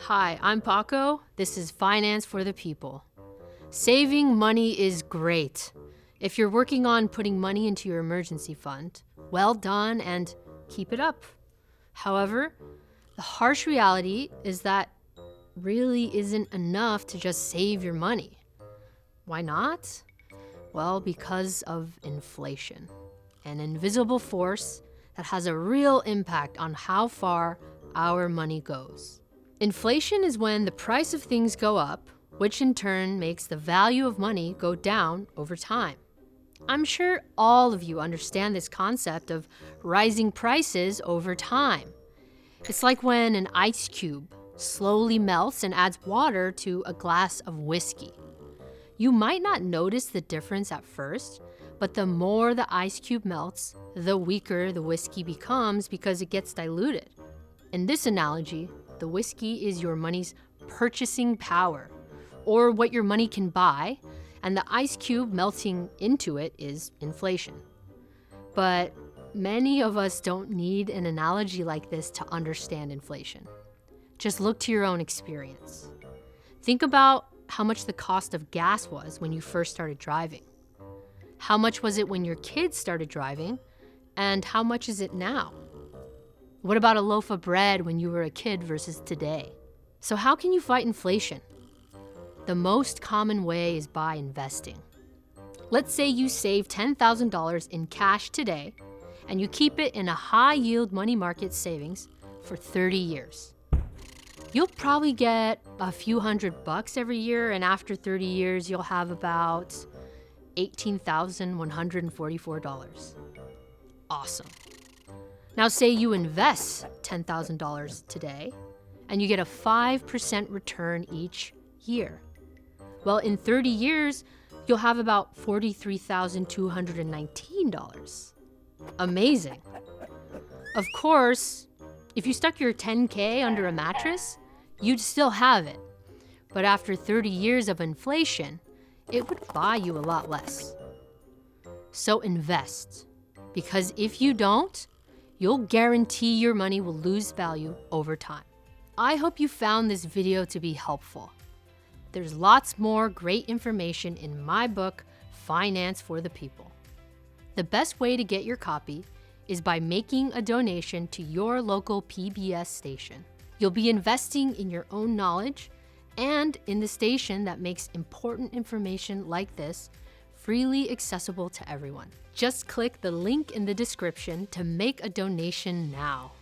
Hi, I'm Paco. This is Finance for the People. Saving money is great. If you're working on putting money into your emergency fund, well done and keep it up. However, the harsh reality is that really isn't enough to just save your money. Why not? Well, because of inflation, an invisible force that has a real impact on how far our money goes. Inflation is when the price of things go up, which in turn makes the value of money go down over time. I'm sure all of you understand this concept of rising prices over time. It's like when an ice cube slowly melts and adds water to a glass of whiskey. You might not notice the difference at first, but the more the ice cube melts, the weaker the whiskey becomes because it gets diluted. In this analogy, the whiskey is your money's purchasing power, or what your money can buy, and the ice cube melting into it is inflation. But many of us don't need an analogy like this to understand inflation. Just look to your own experience. Think about how much the cost of gas was when you first started driving. How much was it when your kids started driving? And how much is it now? What about a loaf of bread when you were a kid versus today? So how can you fight inflation? The most common way is by investing. Let's say you save $10,000 in cash today, and you keep it in a high-yield money market savings for 30 years. You'll probably get a few $100 every year, and after 30 years, you'll have about $18,144. Awesome. Now say you invest $10,000 today, and you get a 5% return each year. Well, in 30 years, you'll have about $43,219. Amazing. Of course, if you stuck your $10K under a mattress, you'd still have it. But after 30 years of inflation, it would buy you a lot less. So invest, because if you don't, you'll guarantee your money will lose value over time. I hope you found this video to be helpful. There's lots more great information in my book, Finance for the People. The best way to get your copy is by making a donation to your local PBS station. You'll be investing in your own knowledge and in the station that makes important information like this freely accessible to everyone. Just click the link in the description to make a donation now.